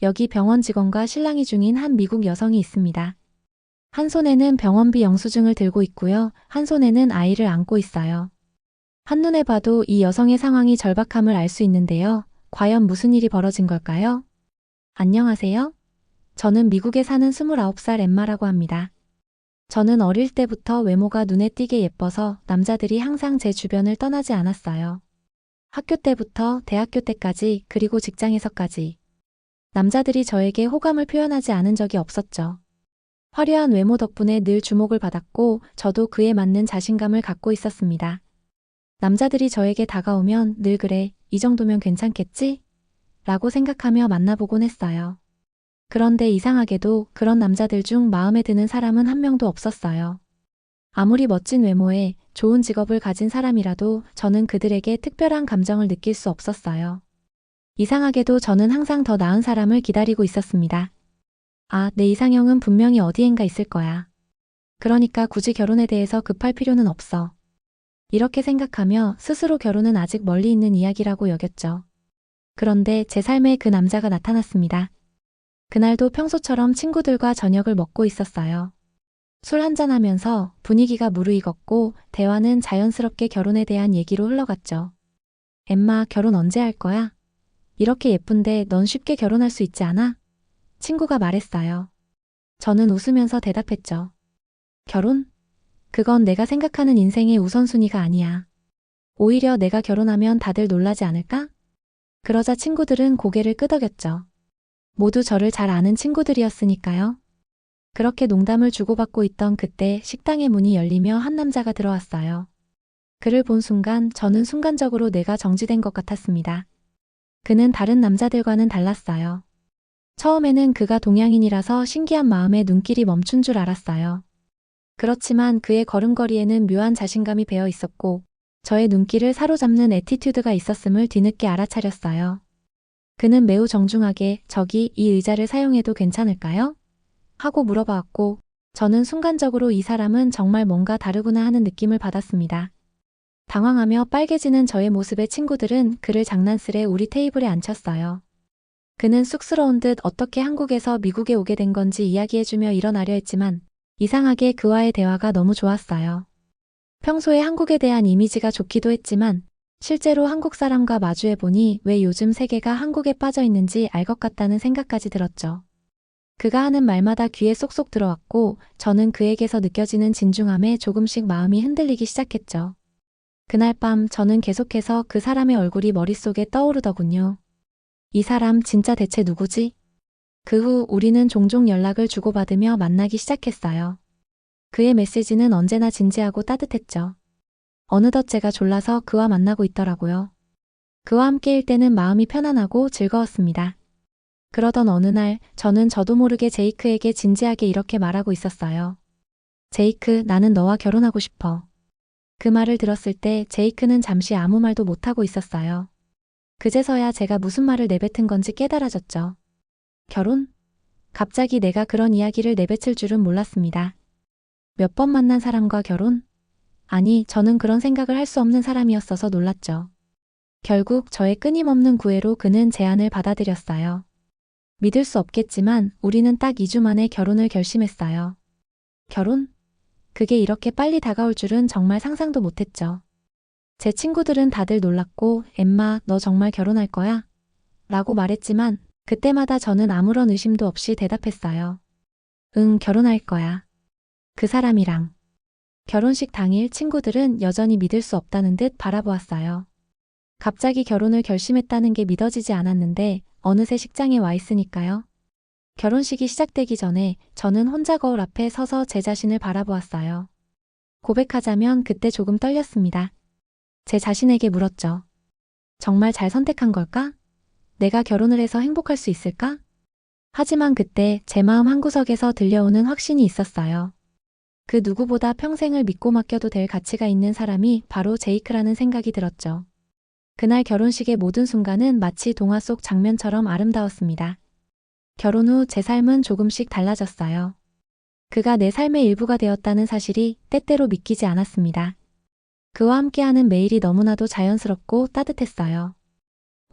여기 병원 직원과 실랑이 중인 한 미국 여성이 있습니다. 한 손에는 병원비 영수증을 들고 있고요. 한 손에는 아이를 안고 있어요. 한눈에 봐도 이 여성의 상황이 절박함을 알 수 있는데요. 과연 무슨 일이 벌어진 걸까요? 안녕하세요. 저는 미국에 사는 29살 엠마라고 합니다. 저는 어릴 때부터 외모가 눈에 띄게 예뻐서 남자들이 항상 제 주변을 떠나지 않았어요. 학교 때부터 대학교 때까지 그리고 직장에서까지. 남자들이 저에게 호감을 표현하지 않은 적이 없었죠. 화려한 외모 덕분에 늘 주목을 받았고 저도 그에 맞는 자신감을 갖고 있었습니다. 남자들이 저에게 다가오면 늘 그래, 이 정도면 괜찮겠지? 라고 생각하며 만나보곤 했어요. 그런데 이상하게도 그런 남자들 중 마음에 드는 사람은 한 명도 없었어요. 아무리 멋진 외모에 좋은 직업을 가진 사람이라도 저는 그들에게 특별한 감정을 느낄 수 없었어요. 이상하게도 저는 항상 더 나은 사람을 기다리고 있었습니다. 아, 내 이상형은 분명히 어디엔가 있을 거야. 그러니까 굳이 결혼에 대해서 급할 필요는 없어. 이렇게 생각하며 스스로 결혼은 아직 멀리 있는 이야기라고 여겼죠. 그런데 제 삶에 그 남자가 나타났습니다. 그날도 평소처럼 친구들과 저녁을 먹고 있었어요. 술 한잔하면서 분위기가 무르익었고 대화는 자연스럽게 결혼에 대한 얘기로 흘러갔죠. 엠마, 결혼 언제 할 거야? 이렇게 예쁜데 넌 쉽게 결혼할 수 있지 않아? 친구가 말했어요. 저는 웃으면서 대답했죠. 결혼? 그건 내가 생각하는 인생의 우선순위가 아니야. 오히려 내가 결혼하면 다들 놀라지 않을까? 그러자 친구들은 고개를 끄덕였죠. 모두 저를 잘 아는 친구들이었으니까요. 그렇게 농담을 주고받고 있던 그때 식당의 문이 열리며 한 남자가 들어왔어요. 그를 본 순간 저는 순간적으로 뇌가 정지된 것 같았습니다. 그는 다른 남자들과는 달랐어요. 처음에는 그가 동양인이라서 신기한 마음에 눈길이 멈춘 줄 알았어요. 그렇지만 그의 걸음걸이에는 묘한 자신감이 배어 있었고 저의 눈길을 사로잡는 애티튜드가 있었음을 뒤늦게 알아차렸어요. 그는 매우 정중하게 저기 이 의자를 사용해도 괜찮을까요? 하고 물어봤고 저는 순간적으로 이 사람은 정말 뭔가 다르구나 하는 느낌을 받았습니다. 당황하며 빨개지는 저의 모습에 친구들은 그를 장난스레 우리 테이블에 앉혔어요. 그는 쑥스러운 듯 어떻게 한국에서 미국에 오게 된 건지 이야기해주며 일어나려 했지만 이상하게 그와의 대화가 너무 좋았어요. 평소에 한국에 대한 이미지가 좋기도 했지만 실제로 한국 사람과 마주해보니 왜 요즘 세계가 한국에 빠져 있는지 알 것 같다는 생각까지 들었죠. 그가 하는 말마다 귀에 쏙쏙 들어왔고 저는 그에게서 느껴지는 진중함에 조금씩 마음이 흔들리기 시작했죠. 그날 밤 저는 계속해서 그 사람의 얼굴이 머릿속에 떠오르더군요. 이 사람 진짜 대체 누구지? 그 후 우리는 종종 연락을 주고받으며 만나기 시작했어요. 그의 메시지는 언제나 진지하고 따뜻했죠. 어느덧 제가 졸라서 그와 만나고 있더라고요. 그와 함께일 때는 마음이 편안하고 즐거웠습니다. 그러던 어느 날 저는 저도 모르게 제이크에게 진지하게 이렇게 말하고 있었어요. 제이크, 나는 너와 결혼하고 싶어. 그 말을 들었을 때 제이크는 잠시 아무 말도 못하고 있었어요. 그제서야 제가 무슨 말을 내뱉은 건지 깨달아졌죠. 결혼? 갑자기 내가 그런 이야기를 내뱉을 줄은 몰랐습니다. 몇 번 만난 사람과 결혼? 아니, 저는 그런 생각을 할 수 없는 사람이었어서 놀랐죠. 결국 저의 끊임없는 구애로 그는 제안을 받아들였어요. 믿을 수 없겠지만 우리는 딱 2주 만에 결혼을 결심했어요. 결혼? 그게 이렇게 빨리 다가올 줄은 정말 상상도 못했죠. 제 친구들은 다들 놀랐고 엠마, 너 정말 결혼할 거야? 라고 말했지만 그때마다 저는 아무런 의심도 없이 대답했어요. 응, 결혼할 거야. 그 사람이랑. 결혼식 당일 친구들은 여전히 믿을 수 없다는 듯 바라보았어요. 갑자기 결혼을 결심했다는 게 믿어지지 않았는데 어느새 식장에 와 있으니까요. 결혼식이 시작되기 전에 저는 혼자 거울 앞에 서서 제 자신을 바라보았어요. 고백하자면 그때 조금 떨렸습니다. 제 자신에게 물었죠. 정말 잘 선택한 걸까? 내가 결혼을 해서 행복할 수 있을까? 하지만 그때 제 마음 한구석에서 들려오는 확신이 있었어요. 그 누구보다 평생을 믿고 맡겨도 될 가치가 있는 사람이 바로 제이크라는 생각이 들었죠. 그날 결혼식의 모든 순간은 마치 동화 속 장면처럼 아름다웠습니다. 결혼 후 제 삶은 조금씩 달라졌어요. 그가 내 삶의 일부가 되었다는 사실이 때때로 믿기지 않았습니다. 그와 함께하는 매일이 너무나도 자연스럽고 따뜻했어요.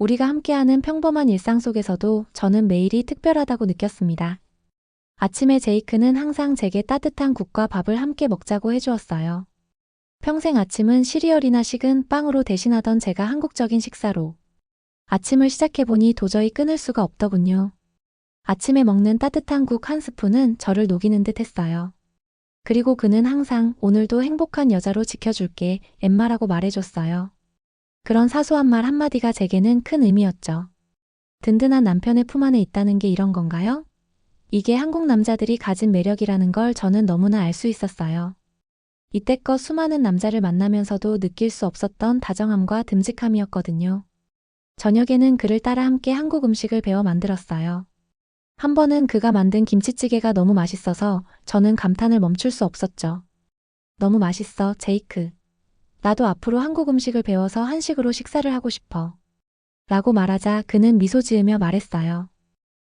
우리가 함께하는 평범한 일상 속에서도 저는 매일이 특별하다고 느꼈습니다. 아침에 제이크는 항상 제게 따뜻한 국과 밥을 함께 먹자고 해주었어요. 평생 아침은 시리얼이나 식은 빵으로 대신하던 제가 한국적인 식사로 아침을 시작해보니 도저히 끊을 수가 없더군요. 아침에 먹는 따뜻한 국 한 스푼은 저를 녹이는 듯 했어요. 그리고 그는 항상 오늘도 행복한 여자로 지켜줄게, 엠마라고 말해줬어요. 그런 사소한 말 한마디가 제게는 큰 의미였죠. 든든한 남편의 품 안에 있다는 게 이런 건가요? 이게 한국 남자들이 가진 매력이라는 걸 저는 너무나 알 수 있었어요. 이때껏 수많은 남자를 만나면서도 느낄 수 없었던 다정함과 듬직함이었거든요. 저녁에는 그를 따라 함께 한국 음식을 배워 만들었어요. 한 번은 그가 만든 김치찌개가 너무 맛있어서 저는 감탄을 멈출 수 없었죠. 너무 맛있어, 제이크. 나도 앞으로 한국 음식을 배워서 한식으로 식사를 하고 싶어. 라고 말하자 그는 미소 지으며 말했어요.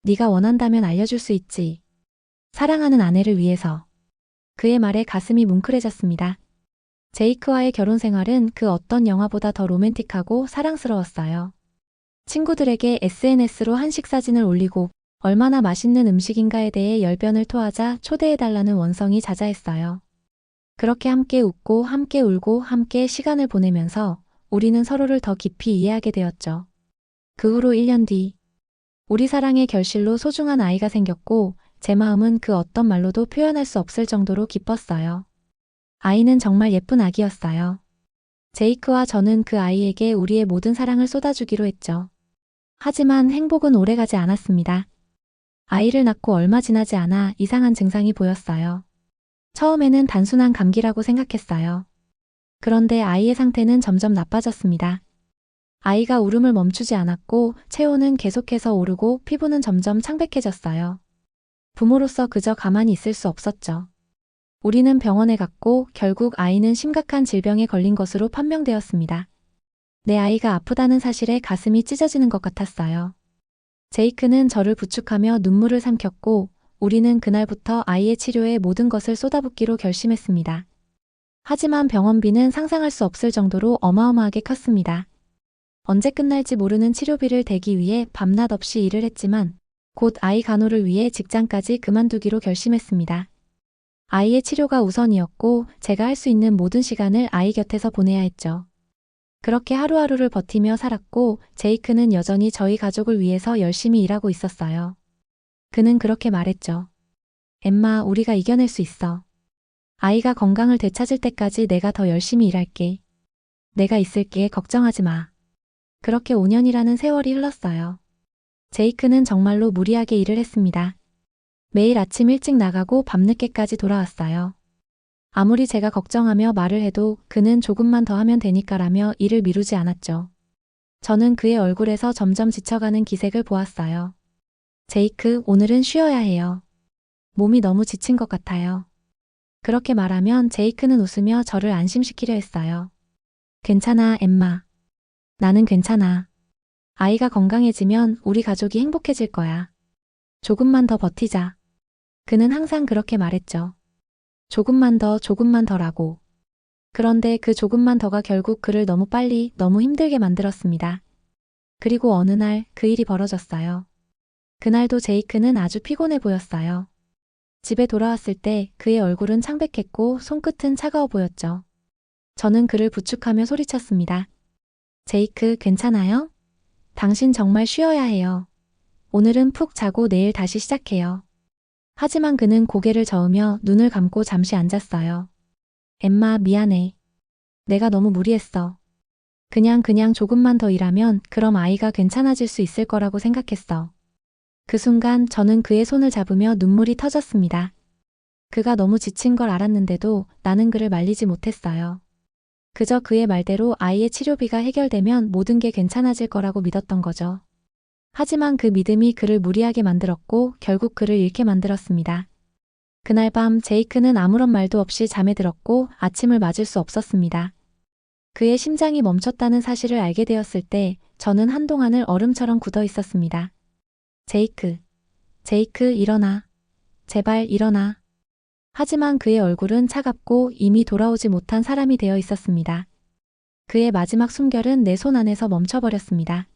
네가 원한다면 알려줄 수 있지. 사랑하는 아내를 위해서. 그의 말에 가슴이 뭉클해졌습니다. 제이크와의 결혼 생활은 그 어떤 영화보다 더 로맨틱하고 사랑스러웠어요. 친구들에게 SNS로 한식 사진을 올리고 얼마나 맛있는 음식인가에 대해 열변을 토하자 초대해달라는 원성이 자자했어요. 그렇게 함께 웃고 함께 울고 함께 시간을 보내면서 우리는 서로를 더 깊이 이해하게 되었죠. 그 후로 1년 뒤 우리 사랑의 결실로 소중한 아이가 생겼고 제 마음은 그 어떤 말로도 표현할 수 없을 정도로 기뻤어요. 아이는 정말 예쁜 아기였어요. 제이크와 저는 그 아이에게 우리의 모든 사랑을 쏟아주기로 했죠. 하지만 행복은 오래가지 않았습니다. 아이를 낳고 얼마 지나지 않아 이상한 증상이 보였어요. 처음에는 단순한 감기라고 생각했어요. 그런데 아이의 상태는 점점 나빠졌습니다. 아이가 울음을 멈추지 않았고 체온은 계속해서 오르고 피부는 점점 창백해졌어요. 부모로서 그저 가만히 있을 수 없었죠. 우리는 병원에 갔고 결국 아이는 심각한 질병에 걸린 것으로 판명되었습니다. 내 아이가 아프다는 사실에 가슴이 찢어지는 것 같았어요. 제이크는 저를 부축하며 눈물을 삼켰고 우리는 그날부터 아이의 치료에 모든 것을 쏟아붓기로 결심했습니다. 하지만 병원비는 상상할 수 없을 정도로 어마어마하게 컸습니다. 언제 끝날지 모르는 치료비를 대기 위해 밤낮 없이 일을 했지만 곧 아이 간호를 위해 직장까지 그만두기로 결심했습니다. 아이의 치료가 우선이었고 제가 할 수 있는 모든 시간을 아이 곁에서 보내야 했죠. 그렇게 하루하루를 버티며 살았고 제이크는 여전히 저희 가족을 위해서 열심히 일하고 있었어요. 그는 그렇게 말했죠. 엠마, 우리가 이겨낼 수 있어. 아이가 건강을 되찾을 때까지 내가 더 열심히 일할게. 내가 있을게, 걱정하지 마. 그렇게 5년이라는 세월이 흘렀어요. 제이크는 정말로 무리하게 일을 했습니다. 매일 아침 일찍 나가고 밤늦게까지 돌아왔어요. 아무리 제가 걱정하며 말을 해도 그는 조금만 더 하면 되니까라며 일을 미루지 않았죠. 저는 그의 얼굴에서 점점 지쳐가는 기색을 보았어요. 제이크, 오늘은 쉬어야 해요. 몸이 너무 지친 것 같아요. 그렇게 말하면 제이크는 웃으며 저를 안심시키려 했어요. 괜찮아, 엠마. 나는 괜찮아. 아이가 건강해지면 우리 가족이 행복해질 거야. 조금만 더 버티자. 그는 항상 그렇게 말했죠. 조금만 더라고. 그런데 그 조금만 더가 결국 그를 너무 빨리, 너무 힘들게 만들었습니다. 그리고 어느 날 그 일이 벌어졌어요. 그날도 제이크는 아주 피곤해 보였어요. 집에 돌아왔을 때 그의 얼굴은 창백했고 손끝은 차가워 보였죠. 저는 그를 부축하며 소리쳤습니다. 제이크, 괜찮아요? 당신 정말 쉬어야 해요. 오늘은 푹 자고 내일 다시 시작해요. 하지만 그는 고개를 저으며 눈을 감고 잠시 앉았어요. 엠마, 미안해. 내가 너무 무리했어. 그냥 조금만 더 일하면 그럼 아이가 괜찮아질 수 있을 거라고 생각했어. 그 순간 저는 그의 손을 잡으며 눈물이 터졌습니다. 그가 너무 지친 걸 알았는데도 나는 그를 말리지 못했어요. 그저 그의 말대로 아이의 치료비가 해결되면 모든 게 괜찮아질 거라고 믿었던 거죠. 하지만 그 믿음이 그를 무리하게 만들었고 결국 그를 잃게 만들었습니다. 그날 밤 제이크는 아무런 말도 없이 잠에 들었고 아침을 맞을 수 없었습니다. 그의 심장이 멈췄다는 사실을 알게 되었을 때 저는 한동안을 얼음처럼 굳어 있었습니다. 제이크, 일어나. 제발 일어나. 하지만 그의 얼굴은 차갑고 이미 돌아오지 못한 사람이 되어 있었습니다. 그의 마지막 숨결은 내 손 안에서 멈춰버렸습니다.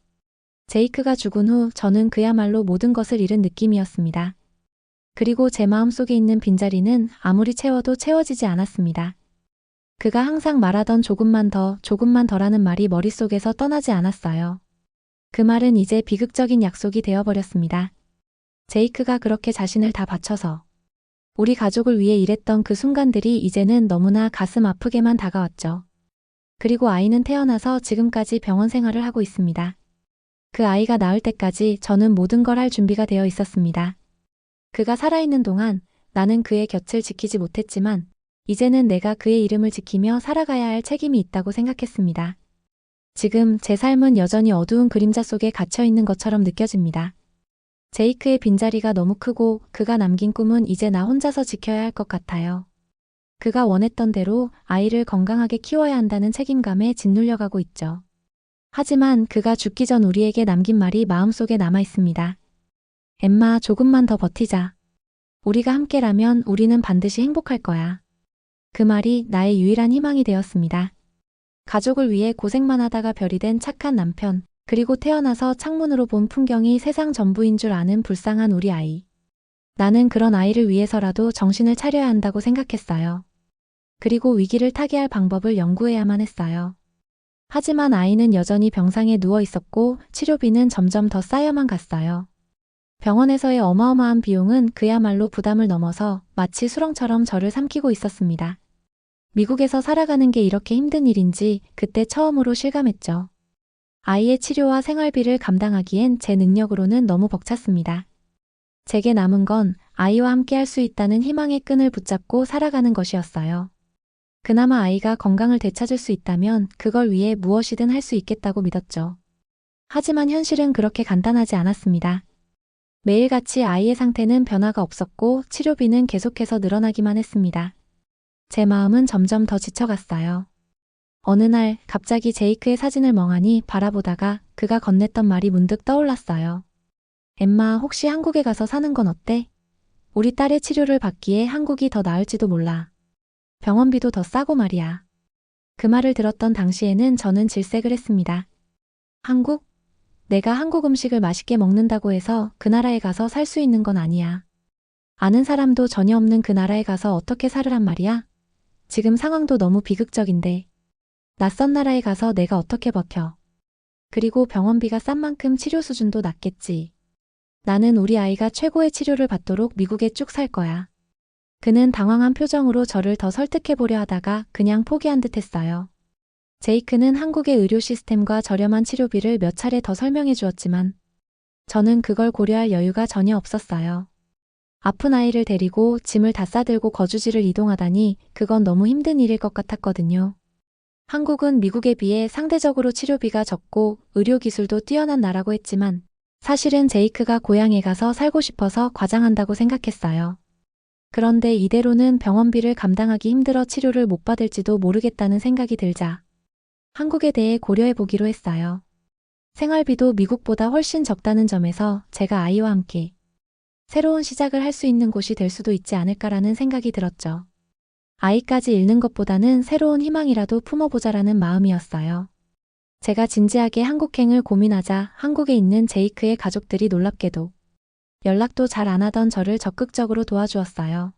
제이크가 죽은 후 저는 그야말로 모든 것을 잃은 느낌이었습니다. 그리고 제 마음속에 있는 빈자리는 아무리 채워도 채워지지 않았습니다. 그가 항상 말하던 조금만 더라는 말이 머릿속에서 떠나지 않았어요. 그 말은 이제 비극적인 약속이 되어버렸습니다. 제이크가 그렇게 자신을 다 바쳐서 우리 가족을 위해 일했던 그 순간들이 이제는 너무나 가슴 아프게만 다가왔죠. 그리고 아이는 태어나서 지금까지 병원 생활을 하고 있습니다. 그 아이가 나을 때까지 저는 모든 걸 할 준비가 되어 있었습니다. 그가 살아있는 동안 나는 그의 곁을 지키지 못했지만 이제는 내가 그의 이름을 지키며 살아가야 할 책임이 있다고 생각했습니다. 지금 제 삶은 여전히 어두운 그림자 속에 갇혀 있는 것처럼 느껴집니다. 제이크의 빈자리가 너무 크고 그가 남긴 꿈은 이제 나 혼자서 지켜야 할 것 같아요. 그가 원했던 대로 아이를 건강하게 키워야 한다는 책임감에 짓눌려가고 있죠. 하지만 그가 죽기 전 우리에게 남긴 말이 마음속에 남아 있습니다. 엠마, 조금만 더 버티자. 우리가 함께라면 우리는 반드시 행복할 거야. 그 말이 나의 유일한 희망이 되었습니다. 가족을 위해 고생만 하다가 별이 된 착한 남편, 그리고 태어나서 창문으로 본 풍경이 세상 전부인 줄 아는 불쌍한 우리 아이. 나는 그런 아이를 위해서라도 정신을 차려야 한다고 생각했어요. 그리고 위기를 타개할 방법을 연구해야만 했어요. 하지만 아이는 여전히 병상에 누워 있었고 치료비는 점점 더 쌓여만 갔어요. 병원에서의 어마어마한 비용은 그야말로 부담을 넘어서 마치 수렁처럼 저를 삼키고 있었습니다. 미국에서 살아가는 게 이렇게 힘든 일인지 그때 처음으로 실감했죠. 아이의 치료와 생활비를 감당하기엔 제 능력으로는 너무 벅찼습니다. 제게 남은 건 아이와 함께 할 수 있다는 희망의 끈을 붙잡고 살아가는 것이었어요. 그나마 아이가 건강을 되찾을 수 있다면 그걸 위해 무엇이든 할 수 있겠다고 믿었죠. 하지만 현실은 그렇게 간단하지 않았습니다. 매일같이 아이의 상태는 변화가 없었고 치료비는 계속해서 늘어나기만 했습니다. 제 마음은 점점 더 지쳐갔어요. 어느 날 갑자기 제이크의 사진을 멍하니 바라보다가 그가 건넸던 말이 문득 떠올랐어요. 엠마, 혹시 한국에 가서 사는 건 어때? 우리 딸의 치료를 받기에 한국이 더 나을지도 몰라. 병원비도 더 싸고 말이야. 그 말을 들었던 당시에는 저는 질색을 했습니다. 한국? 내가 한국 음식을 맛있게 먹는다고 해서 그 나라에 가서 살 수 있는 건 아니야. 아는 사람도 전혀 없는 그 나라에 가서 어떻게 살으란 말이야? 지금 상황도 너무 비극적인데. 낯선 나라에 가서 내가 어떻게 버텨. 그리고 병원비가 싼 만큼 치료 수준도 낮겠지. 나는 우리 아이가 최고의 치료를 받도록 미국에 쭉 살 거야. 그는 당황한 표정으로 저를 더 설득해보려 하다가 그냥 포기한 듯 했어요. 제이크는 한국의 의료 시스템과 저렴한 치료비를 몇 차례 더 설명해 주었지만 저는 그걸 고려할 여유가 전혀 없었어요. 아픈 아이를 데리고 짐을 다 싸들고 거주지를 이동하다니 그건 너무 힘든 일일 것 같았거든요. 한국은 미국에 비해 상대적으로 치료비가 적고 의료기술도 뛰어난 나라고 했지만 사실은 제이크가 고향에 가서 살고 싶어서 과장한다고 생각했어요. 그런데 이대로는 병원비를 감당하기 힘들어 치료를 못 받을지도 모르겠다는 생각이 들자 한국에 대해 고려해 보기로 했어요. 생활비도 미국보다 훨씬 적다는 점에서 제가 아이와 함께 새로운 시작을 할 수 있는 곳이 될 수도 있지 않을까라는 생각이 들었죠. 아이까지 잃는 것보다는 새로운 희망이라도 품어보자라는 마음이었어요. 제가 진지하게 한국행을 고민하자 한국에 있는 제이크의 가족들이 놀랍게도 연락도 잘 안 하던 저를 적극적으로 도와주었어요.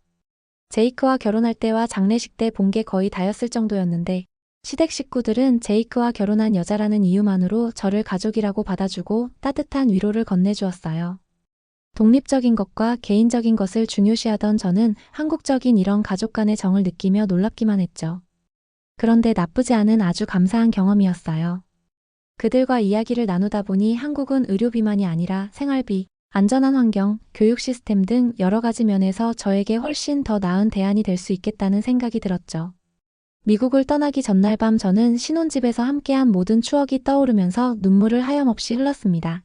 제이크와 결혼할 때와 장례식 때 본 게 거의 다였을 정도였는데 시댁 식구들은 제이크와 결혼한 여자라는 이유만으로 저를 가족이라고 받아주고 따뜻한 위로를 건네주었어요. 독립적인 것과 개인적인 것을 중요시하던 저는 한국적인 이런 가족 간의 정을 느끼며 놀랍기만 했죠. 그런데 나쁘지 않은 아주 감사한 경험이었어요. 그들과 이야기를 나누다 보니 한국은 의료비만이 아니라 생활비, 안전한 환경, 교육 시스템 등 여러 가지 면에서 저에게 훨씬 더 나은 대안이 될 수 있겠다는 생각이 들었죠. 미국을 떠나기 전날 밤 저는 신혼집에서 함께한 모든 추억이 떠오르면서 눈물을 하염없이 흘렀습니다.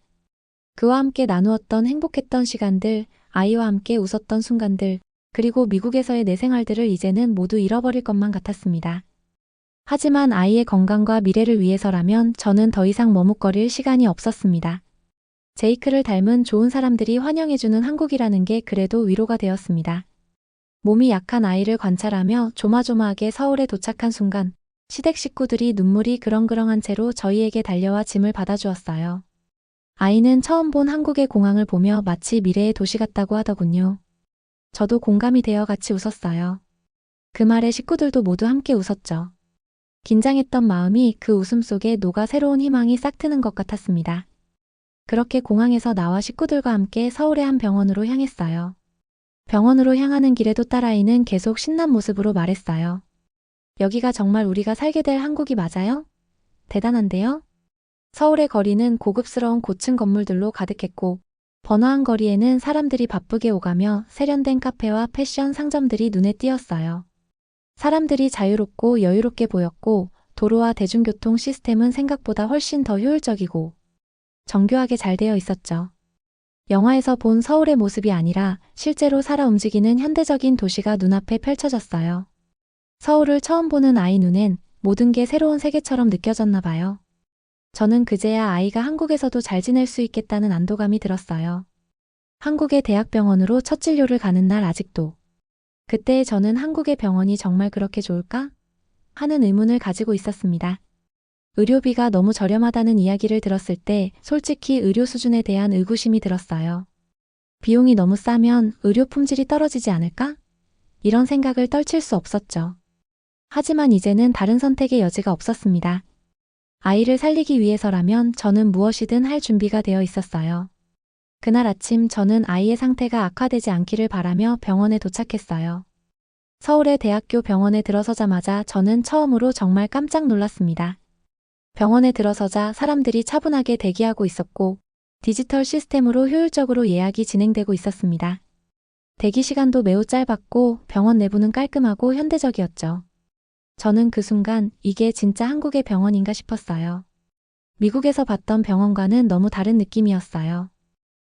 그와 함께 나누었던 행복했던 시간들, 아이와 함께 웃었던 순간들, 그리고 미국에서의 내 생활들을 이제는 모두 잃어버릴 것만 같았습니다. 하지만 아이의 건강과 미래를 위해서라면 저는 더 이상 머뭇거릴 시간이 없었습니다. 제이크를 닮은 좋은 사람들이 환영해주는 한국이라는 게 그래도 위로가 되었습니다. 몸이 약한 아이를 관찰하며 조마조마하게 서울에 도착한 순간 시댁 식구들이 눈물이 그렁그렁한 채로 저희에게 달려와 짐을 받아주었어요. 아이는 처음 본 한국의 공항을 보며 마치 미래의 도시 같다고 하더군요. 저도 공감이 되어 같이 웃었어요. 그 말에 식구들도 모두 함께 웃었죠. 긴장했던 마음이 그 웃음 속에 녹아 새로운 희망이 싹 트는 것 같았습니다. 그렇게 공항에서 나와 식구들과 함께 서울의 한 병원으로 향했어요. 병원으로 향하는 길에도 딸아이는 계속 신난 모습으로 말했어요. 여기가 정말 우리가 살게 될 한국이 맞아요? 대단한데요? 서울의 거리는 고급스러운 고층 건물들로 가득했고 번화한 거리에는 사람들이 바쁘게 오가며 세련된 카페와 패션 상점들이 눈에 띄었어요. 사람들이 자유롭고 여유롭게 보였고 도로와 대중교통 시스템은 생각보다 훨씬 더 효율적이고 정교하게 잘 되어 있었죠. 영화에서 본 서울의 모습이 아니라 실제로 살아 움직이는 현대적인 도시가 눈앞에 펼쳐졌어요. 서울을 처음 보는 아이 눈엔 모든 게 새로운 세계처럼 느껴졌나 봐요. 저는 그제야 아이가 한국에서도 잘 지낼 수 있겠다는 안도감이 들었어요. 한국의 대학병원으로 첫 진료를 가는 날 아직도. 그때 저는 한국의 병원이 정말 그렇게 좋을까? 하는 의문을 가지고 있었습니다. 의료비가 너무 저렴하다는 이야기를 들었을 때 솔직히 의료 수준에 대한 의구심이 들었어요. 비용이 너무 싸면 의료 품질이 떨어지지 않을까? 이런 생각을 떨칠 수 없었죠. 하지만 이제는 다른 선택의 여지가 없었습니다. 아이를 살리기 위해서라면 저는 무엇이든 할 준비가 되어 있었어요. 그날 아침 저는 아이의 상태가 악화되지 않기를 바라며 병원에 도착했어요. 서울의 대학교 병원에 들어서자마자 저는 처음으로 정말 깜짝 놀랐습니다. 병원에 들어서자 사람들이 차분하게 대기하고 있었고 디지털 시스템으로 효율적으로 예약이 진행되고 있었습니다. 대기 시간도 매우 짧았고 병원 내부는 깔끔하고 현대적이었죠. 저는 그 순간 이게 진짜 한국의 병원인가 싶었어요. 미국에서 봤던 병원과는 너무 다른 느낌이었어요.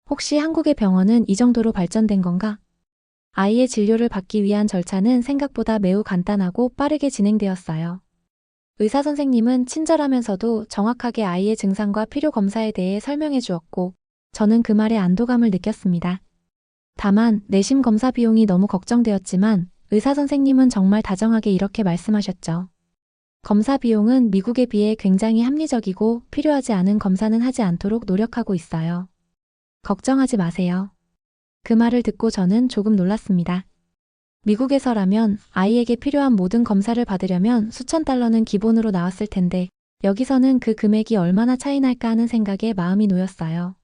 혹시 한국의 병원은 이 정도로 발전된 건가? 아이의 진료를 받기 위한 절차는 생각보다 매우 간단하고 빠르게 진행되었어요. 의사 선생님은 친절하면서도 정확하게 아이의 증상과 필요 검사에 대해 설명해 주었고, 저는 그 말에 안도감을 느꼈습니다. 다만 내심 검사 비용이 너무 걱정되었지만 의사 선생님은 정말 다정하게 이렇게 말씀하셨죠. 검사 비용은 미국에 비해 굉장히 합리적이고 필요하지 않은 검사는 하지 않도록 노력하고 있어요. 걱정하지 마세요. 그 말을 듣고 저는 조금 놀랐습니다. 미국에서라면 아이에게 필요한 모든 검사를 받으려면 수천 달러는 기본으로 나왔을 텐데 여기서는 그 금액이 얼마나 차이 날까 하는 생각에 마음이 놓였어요.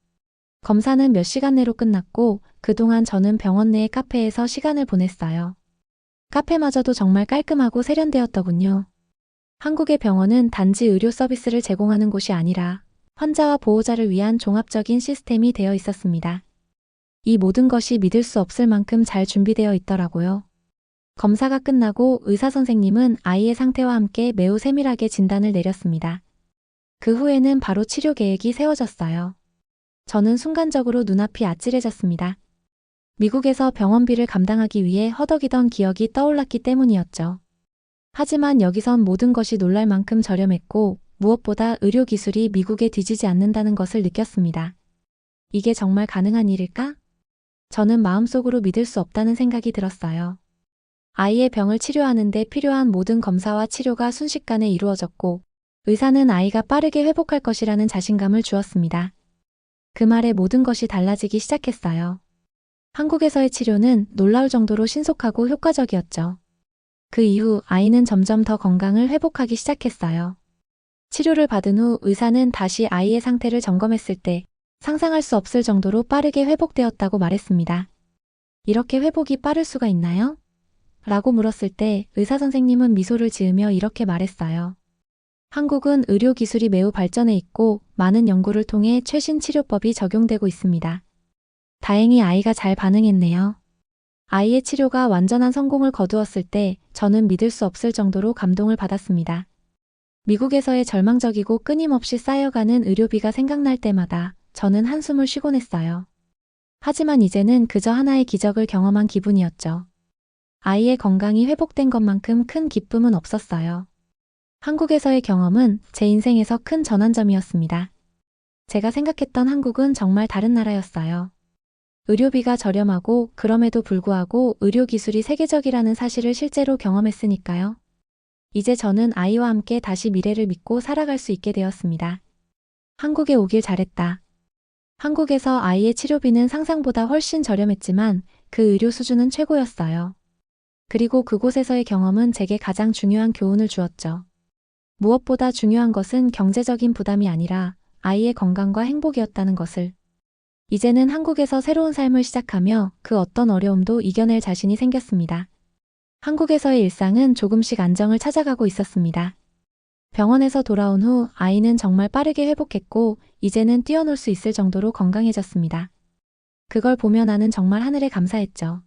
검사는 몇 시간 내로 끝났고 그동안 저는 병원 내의 카페에서 시간을 보냈어요. 카페마저도 정말 깔끔하고 세련되었더군요. 한국의 병원은 단지 의료 서비스를 제공하는 곳이 아니라 환자와 보호자를 위한 종합적인 시스템이 되어 있었습니다. 이 모든 것이 믿을 수 없을 만큼 잘 준비되어 있더라고요. 검사가 끝나고 의사 선생님은 아이의 상태와 함께 매우 세밀하게 진단을 내렸습니다. 그 후에는 바로 치료 계획이 세워졌어요. 저는 순간적으로 눈앞이 아찔해졌습니다. 미국에서 병원비를 감당하기 위해 허덕이던 기억이 떠올랐기 때문이었죠. 하지만 여기선 모든 것이 놀랄 만큼 저렴했고 무엇보다 의료 기술이 미국에 뒤지지 않는다는 것을 느꼈습니다. 이게 정말 가능한 일일까? 저는 마음속으로 믿을 수 없다는 생각이 들었어요. 아이의 병을 치료하는 데 필요한 모든 검사와 치료가 순식간에 이루어졌고 의사는 아이가 빠르게 회복할 것이라는 자신감을 주었습니다. 그 말에 모든 것이 달라지기 시작했어요. 한국에서의 치료는 놀라울 정도로 신속하고 효과적이었죠. 그 이후 아이는 점점 더 건강을 회복하기 시작했어요. 치료를 받은 후 의사는 다시 아이의 상태를 점검했을 때 상상할 수 없을 정도로 빠르게 회복되었다고 말했습니다. 이렇게 회복이 빠를 수가 있나요? 라고 물었을 때 의사 선생님은 미소를 지으며 이렇게 말했어요. 한국은 의료 기술이 매우 발전해 있고 많은 연구를 통해 최신 치료법이 적용되고 있습니다. 다행히 아이가 잘 반응했네요. 아이의 치료가 완전한 성공을 거두었을 때 저는 믿을 수 없을 정도로 감동을 받았습니다. 미국에서의 절망적이고 끊임없이 쌓여가는 의료비가 생각날 때마다 저는 한숨을 쉬곤 했어요. 하지만 이제는 그저 하나의 기적을 경험한 기분이었죠. 아이의 건강이 회복된 것만큼 큰 기쁨은 없었어요. 한국에서의 경험은 제 인생에서 큰 전환점이었습니다. 제가 생각했던 한국은 정말 다른 나라였어요. 의료비가 저렴하고 그럼에도 불구하고 의료기술이 세계적이라는 사실을 실제로 경험했으니까요. 이제 저는 아이와 함께 다시 미래를 믿고 살아갈 수 있게 되었습니다. 한국에 오길 잘했다. 한국에서 아이의 치료비는 상상보다 훨씬 저렴했지만 그 의료 수준은 최고였어요. 그리고 그곳에서의 경험은 제게 가장 중요한 교훈을 주었죠. 무엇보다 중요한 것은 경제적인 부담이 아니라 아이의 건강과 행복이었다는 것을. 이제는 한국에서 새로운 삶을 시작하며 그 어떤 어려움도 이겨낼 자신이 생겼습니다. 한국에서의 일상은 조금씩 안정을 찾아가고 있었습니다. 병원에서 돌아온 후 아이는 정말 빠르게 회복했고 이제는 뛰어놀 수 있을 정도로 건강해졌습니다. 그걸 보며 나는 정말 하늘에 감사했죠.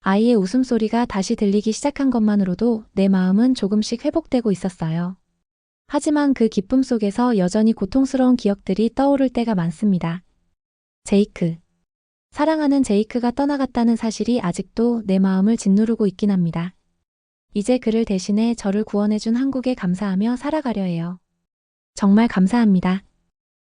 아이의 웃음소리가 다시 들리기 시작한 것만으로도 내 마음은 조금씩 회복되고 있었어요. 하지만 그 기쁨 속에서 여전히 고통스러운 기억들이 떠오를 때가 많습니다. 제이크. 사랑하는 제이크가 떠나갔다는 사실이 아직도 내 마음을 짓누르고 있긴 합니다. 이제 그를 대신해 저를 구원해준 한국에 감사하며 살아가려 해요. 정말 감사합니다.